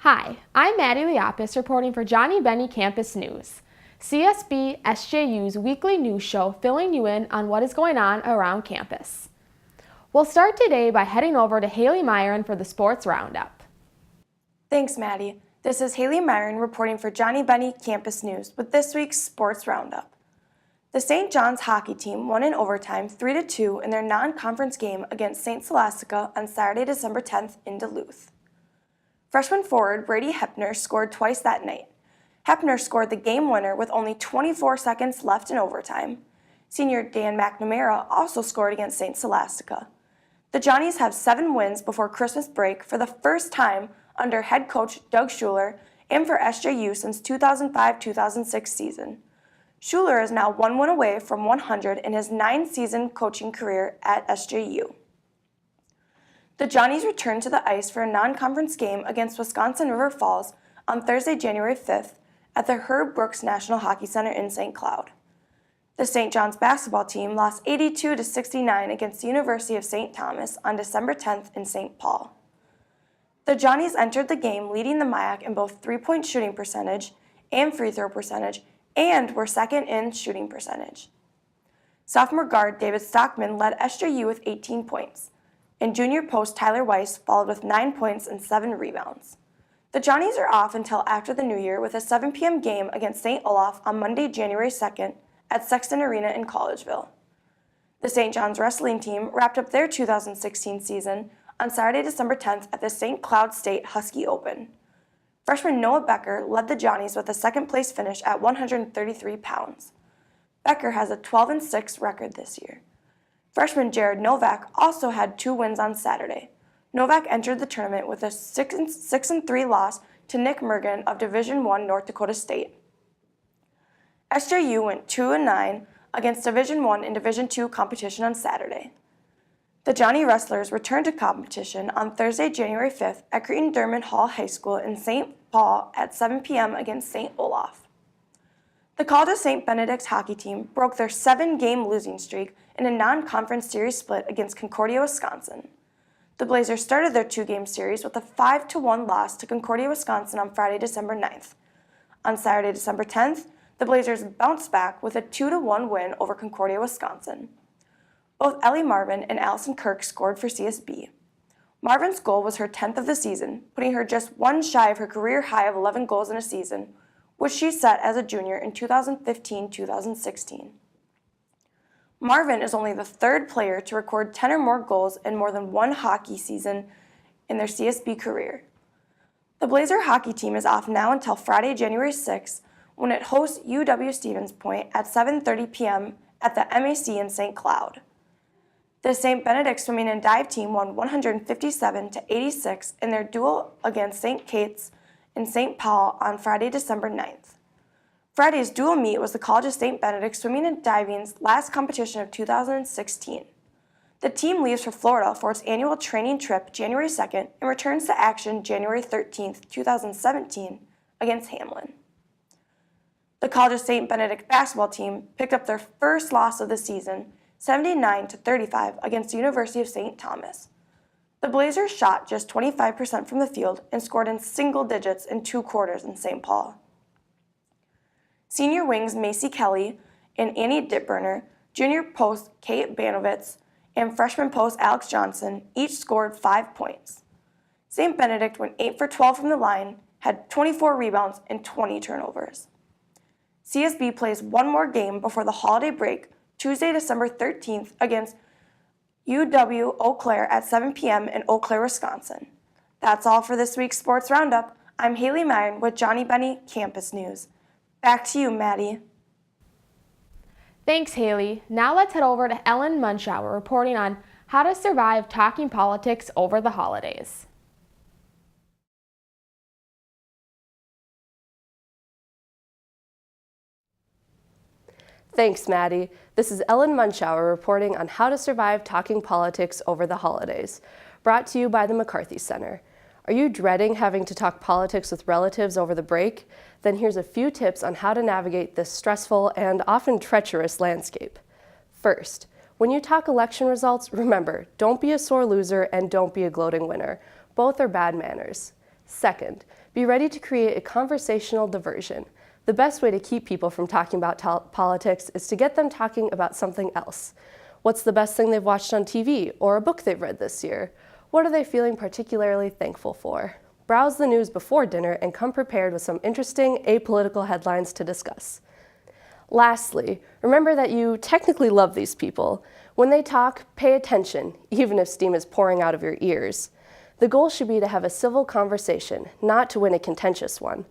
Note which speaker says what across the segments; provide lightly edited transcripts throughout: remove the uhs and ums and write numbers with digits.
Speaker 1: Hi, I'm Maddie Leopis reporting for Johnnie Bennie Campus News, csbsju's weekly news show filling you in on what is going on around campus. We'll start today by heading over to Haley Myron for the Sports Roundup.
Speaker 2: Thanks, Maddie. This is Haley Myron reporting for Johnnie Bennie Campus News with this week's Sports Roundup. The St. John's hockey team won in overtime 3-2 in their non-conference game against St. Scholastica on Saturday, December 10th in Duluth. Freshman forward Brady Hepner scored twice that night. Hepner scored the game winner with only 24 seconds left in overtime. Senior Dan McNamara also scored against St. Scholastica. The Johnnies have 7 wins before Christmas break for the first time under head coach Doug Schuler and for SJU since 2005-2006 season. Schuler is now 1 win away from 100 in his 9-season coaching career at SJU. The Johnnies returned to the ice for a non-conference game against Wisconsin River Falls on Thursday, January 5th at the Herb Brooks National Hockey Center in St. Cloud. The St. John's basketball team lost 82-69 against the University of St. Thomas on December 10th in St. Paul. The Johnnies entered the game leading the MIAC in both three-point shooting percentage and free throw percentage and were second in shooting percentage. Sophomore guard David Stockman led SJU with 18 points. And junior post Tyler Weiss followed with 9 points and 7 rebounds. The Johnnies are off until after the new year with a 7 p.m. game against St. Olaf on Monday, January 2nd at Sexton Arena in Collegeville. The St. John's wrestling team wrapped up their 2016 season on Saturday, December 10th at the St. Cloud State Husky Open. Freshman Noah Becker led the Johnnies with a second-place finish at 133 pounds. Becker has a 12-6 record this year. Freshman Jared Novak also had 2 wins on Saturday. Novak entered the tournament with a 6-3 loss to Nick Mergen of Division I North Dakota State. SJU went 2-9 against Division I and Division II competition on Saturday. The Johnnie Wrestlers returned to competition on Thursday, January 5th at Cretin-Dermott Hall High School in St. Paul at 7 p.m. against St. Olaf. The College of St. Benedict's hockey team broke their 7-game losing streak in a non-conference series split against Concordia, Wisconsin. The Blazers started their 2-game series with a 5-1 loss to Concordia, Wisconsin on Friday, December 9th. On Saturday, December 10th, the Blazers bounced back with a 2-1 win over Concordia, Wisconsin. Both Ellie Marvin and Allison Kirk scored for CSB. Marvin's goal was her 10th of the season, putting her just one shy of her career high of 11 goals in a season, which she set as a junior in 2015-2016. Marvin is only the 3rd player to record 10 or more goals in more than one hockey season in their CSB career. The Blazer hockey team is off now until Friday, January 6th, when it hosts UW-Stevens Point at 7:30 p.m. at the MAC in St. Cloud. The St. Benedict swimming and dive team won 157-86 in their duel against St. Kate's in St. Paul on Friday, December 9th. Friday's dual meet was the College of St. Benedict Swimming and Diving's last competition of 2016. The team leaves for Florida for its annual training trip January 2nd and returns to action January 13th, 2017 against Hamlin. The College of St. Benedict basketball team picked up their first loss of the season, 79-35 against the University of St. Thomas. The Blazers shot just 25% from the field and scored in single digits in 2 quarters in St. Paul. Senior wings Macy Kelly and Annie Dittburner, junior post Kate Banovitz, and freshman post Alex Johnson each scored 5 points. St. Benedict went 8 for 12 from the line, had 24 rebounds and 20 turnovers. CSB plays one more game before the holiday break, Tuesday, December 13th against UW Eau Claire at 7 p.m. in Eau Claire, Wisconsin. That's all for this week's Sports Roundup. I'm Haley Myron with Johnnie Bennie Campus News. Back to you, Maddie.
Speaker 1: Thanks, Haley. Now let's head over to Ellen Munschauer reporting on how to survive talking politics over the holidays.
Speaker 3: Thanks, Maddie. This is Ellen Munschauer reporting on how to survive talking politics over the holidays, brought to you by the McCarthy Center. Are you dreading having to talk politics with relatives over the break? Then here's a few tips on how to navigate this stressful and often treacherous landscape. First, when you talk election results, remember, don't be a sore loser and don't be a gloating winner. Both are bad manners. Second, Be ready to create a conversational diversion. The best way to keep people from talking about politics is to get them talking about something else. What's the best thing they've watched on TV or a book they've read this year? What are they feeling particularly thankful for? Browse the news before dinner and come prepared with some interesting apolitical headlines to discuss. Lastly, remember that you technically love these people. When they talk, pay attention, even if steam is pouring out of your ears. The goal should be to have a civil conversation, not to win a contentious one.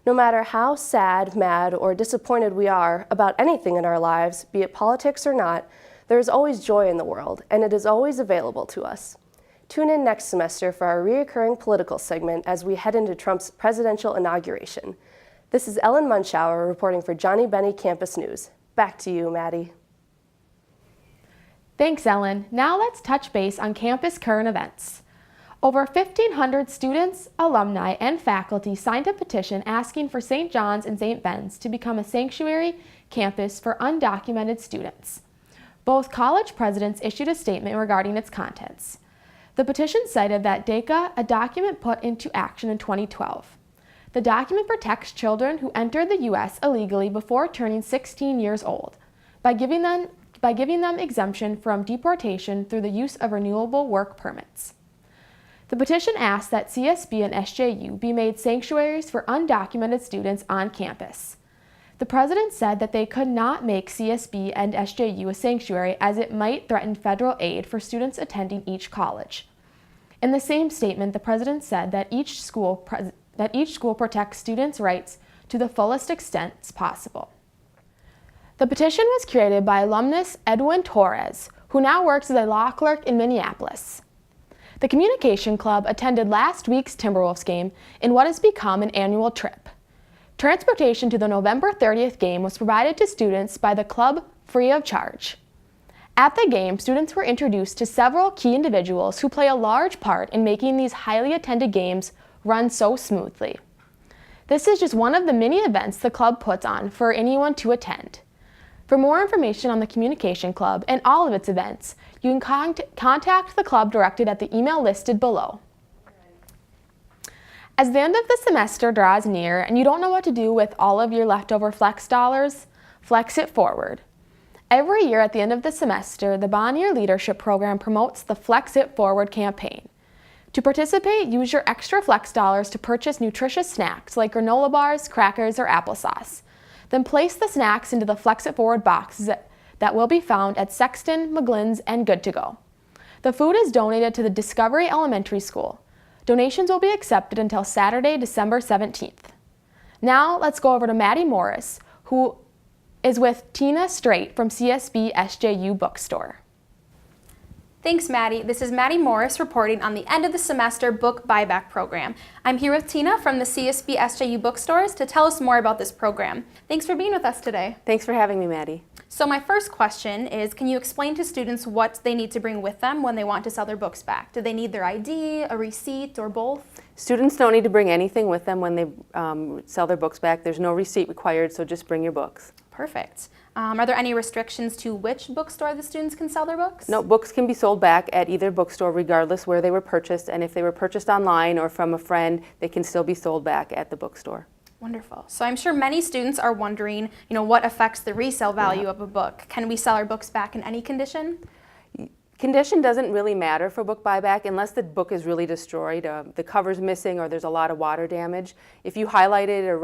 Speaker 3: No matter how sad, mad, or disappointed we are about anything in our lives, be it politics or not, there is always joy in the world, and it is always available to us. Tune in next semester for our reoccurring political segment as we head into Trump's presidential inauguration. This is Ellen Munschauer reporting for Johnnie Bennie Campus News. Back to you, Maddie.
Speaker 1: Thanks, Ellen. Now let's touch base on campus current events. Over 1,500 students, alumni, and faculty signed a petition asking for St. John's and St. Ben's to become a sanctuary campus for undocumented students. Both college presidents issued a statement regarding its contents. The petition cited that DACA, a document put into action in 2012. The document protects children who enter the U.S. illegally before turning 16 years old by giving them exemption from deportation through the use of renewable work permits. The petition asked that CSB and SJU be made sanctuaries for undocumented students on campus. The president said that they could not make CSB and SJU a sanctuary as it might threaten federal aid for students attending each college. In the same statement, the president said that each school protects students' rights to the fullest extent possible. The petition was created by alumnus Edwin Torres, who now works as a law clerk in Minneapolis. The Communication Club attended last week's Timberwolves game in what has become an annual trip. Transportation to the November 30th game was provided to students by the club free of charge. At the game, students were introduced to several key individuals who play a large part in making these highly attended games run so smoothly. This is just one of the many events the club puts on for anyone to attend. For more information on the Communication Club and all of its events, you can contact the club directed at the email listed below. As the end of the semester draws near and you don't know what to do with all of your leftover flex dollars, flex it forward. Every year at the end of the semester, the Bonnier Leadership Program promotes the Flex It Forward campaign. To participate, use your extra flex dollars to purchase nutritious snacks like granola bars, crackers, or applesauce. Then place the snacks into the Flex It Forward boxes that will be found at Sexton, McGlynn's, and Good to Go. The food is donated to the Discovery Elementary School. Donations will be accepted until Saturday, December 17th. Now let's go over to Maddie Morris, who is with Tina Straight from CSB SJU Bookstore.
Speaker 4: Thanks, Maddie. This is Maddie Morris reporting on the end of the semester book buyback program. I'm here with Tina from the CSB SJU Bookstores to tell us more about this program. Thanks for being with us today.
Speaker 5: Thanks for having me, Maddie.
Speaker 4: So my first question is, can you explain to students what they need to bring with them when they want to sell their books back? Do they need their ID, a receipt, or both?
Speaker 5: Students don't need to bring anything with them when they sell their books back. There's no receipt required, so just bring your books.
Speaker 4: Perfect. Are there any restrictions to which bookstore the students can sell their books?
Speaker 5: No, books can be sold back at either bookstore regardless where they were purchased, and if they were purchased online or from a friend, they can still be sold back at the bookstore.
Speaker 4: Wonderful. So I'm sure many students are wondering, what affects the resale value of a book? Can we sell our books back in any condition?
Speaker 5: Condition doesn't really matter for book buyback unless the book is really destroyed, the cover's missing, or there's a lot of water damage. If you highlighted or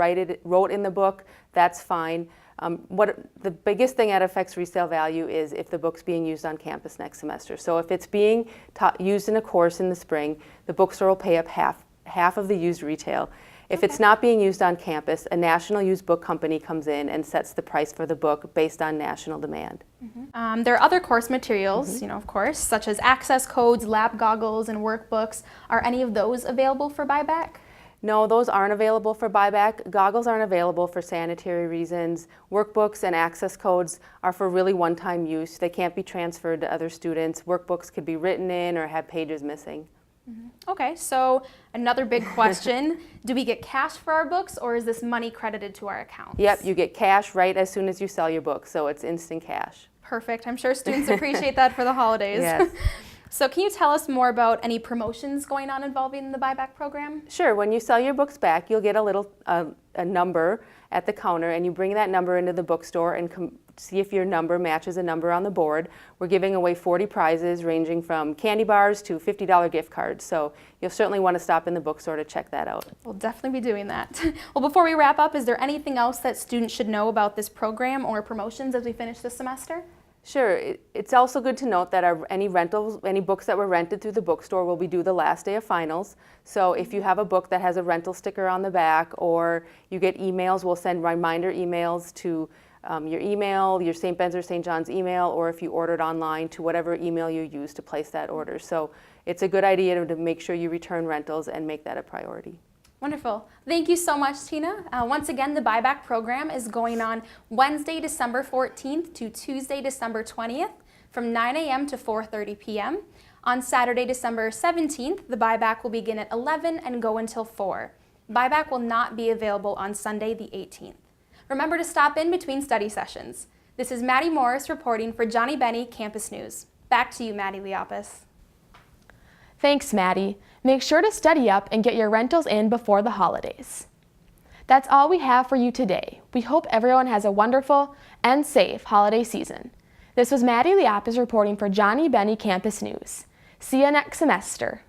Speaker 5: wrote in the book, that's fine. The biggest thing that affects resale value is if the book's being used on campus next semester. So if it's being used in a course in the spring, the bookstore will pay up half of the used retail. If it's not being used on campus, a national used book company comes in and sets the price for the book based on national demand.
Speaker 4: Mm-hmm. There are other course materials, of course, such as access codes, lab goggles, and workbooks. Are any of those available for buyback?
Speaker 5: No, those aren't available for buyback. Goggles aren't available for sanitary reasons. Workbooks and access codes are for really one-time use. They can't be transferred to other students. Workbooks could be written in or have pages missing.
Speaker 4: Mm-hmm. Okay, so another big question, do we get cash for our books, or is this money credited to our accounts?
Speaker 5: Yep, you get cash right as soon as you sell your book, so it's instant cash.
Speaker 4: Perfect. I'm sure students appreciate that for the holidays.
Speaker 5: Yes.
Speaker 4: So can you tell us more about any promotions going on involving the Buyback program?
Speaker 5: Sure, when you sell your books back, you'll get a little a number at the counter, and you bring that number into the bookstore and see if your number matches a number on the board. We're giving away 40 prizes ranging from candy bars to $50 gift cards, so you'll certainly want to stop in the bookstore to check that out.
Speaker 4: We'll definitely be doing that. Well, before we wrap up, is there anything else that students should know about this program or promotions as we finish this semester?
Speaker 5: Sure. It's also good to note that any books that were rented through the bookstore will be due the last day of finals. So if you have a book that has a rental sticker on the back, or you get emails, we'll send reminder emails to your email, your St. Ben's or St. John's email, or if you ordered online, to whatever email you use to place that order. So it's a good idea to make sure you return rentals and make that a priority.
Speaker 4: Wonderful. Thank you so much, Tina. Once again, the Buyback program is going on Wednesday, December 14th to Tuesday, December 20th from 9 a.m. to 4:30 p.m. On Saturday, December 17th, the Buyback will begin at 11 and go until 4. Buyback will not be available on Sunday, the 18th. Remember to stop in between study sessions. This is Maddie Morris reporting for Johnnie Bennie Campus News. Back to you, Maddie Leopis.
Speaker 1: Thanks, Maddie. Make sure to study up and get your rentals in before the holidays. That's all we have for you today. We hope everyone has a wonderful and safe holiday season. This was Maddie Leopis reporting for Johnnie Bennie Campus News. See you next semester.